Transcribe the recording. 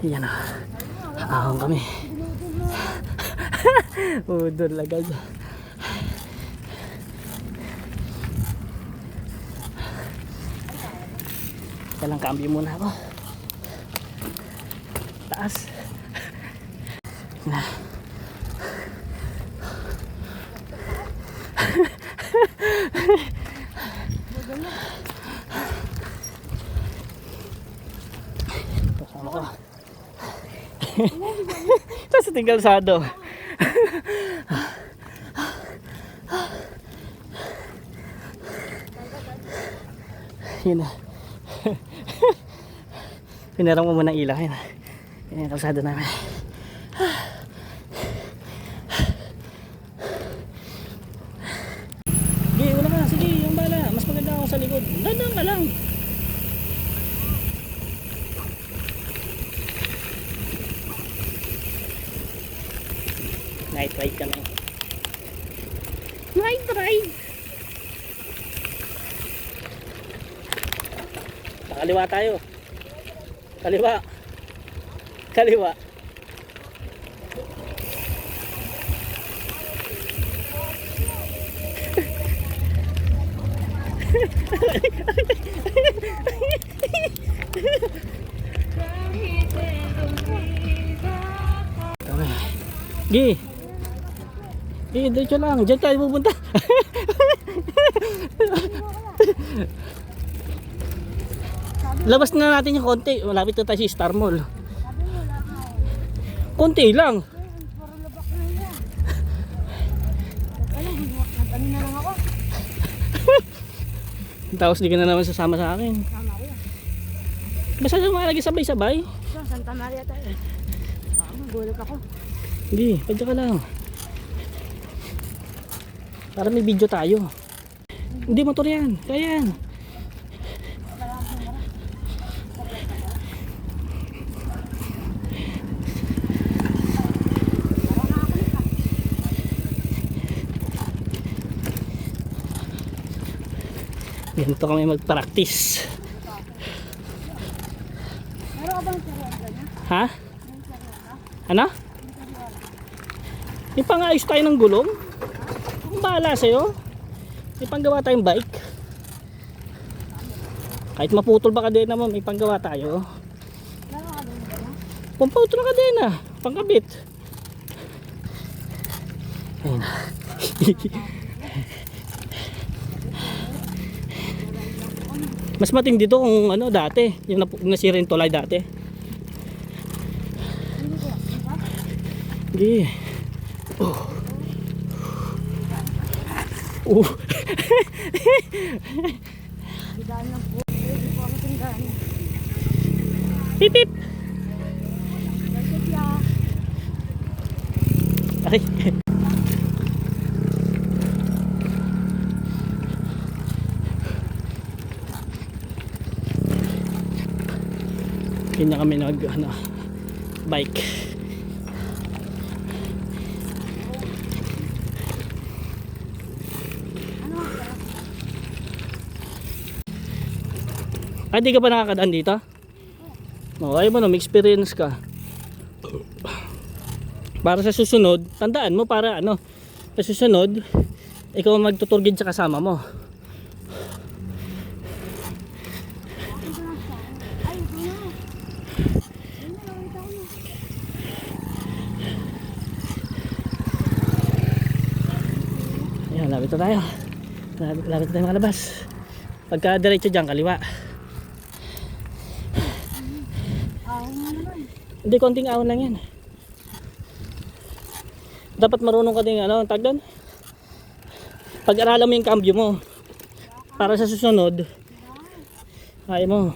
Yan na. Ahon kami. Udol agad. Walang cambio muna ako. Taas. Na. Kasama ko. Ito sa tinggal sado. Yun na. Pinarang mo muna ng ilaw. Yan yung kalsada namin. Sige, wala ka. Sige, yung bala. Mas maganda ako sa likod. Dadang ka lang. Night ride kami. Night ride. Kaliwa tayo. Kaliwa. Kaliwa. Gi. Gi, diretso lang. Diyan tayo pupunta. Labas na natin yung konti. Malapit na tayo si Star Mall. Konti lang. Tapos di ka na naman sasama sa akin. Basta naman lagi sabay-sabay. Santa Maria tayo. Magulat ako. Hindi, padya ka lang. Para may video tayo. Hindi, motor yan. Kaya yan. Ganito kami mag-practice. Meron ka bang sarili niya? Ha? Ano? Yung pang-ayos tayo ng gulong? Kung bahala sa'yo. May panggawa tayong bike. Kahit maputol ba kadena mo, may panggawa tayo. Meron ka bang sarili? Pamputol na kadena. Pangkabit. Ayun. Mas matindi dito kung ano dati, yung nasira yung tulay dati. Hindi. Oh. Oh. Bidaan lang po. Hindi po ako tindahan. Titip. Ay. Hindi na kami nag bike. Ah, di ka pa nakakadaan dito? Oh, ay mo no, may experience ka. Para sa susunod, tandaan mo para ano, sa susunod, ikaw magtuturgid sa kasama mo. Ayan, lapit na tayo. Lapit na tayo makalabas. Pagka diretso dyan, kaliwa. Ahon mo naman. Hindi, konting ahon lang yan. Dapat marunong ka din, ano, tag doon. Pag-aralan mo yung cambio mo. Para sa susunod, kaya mo.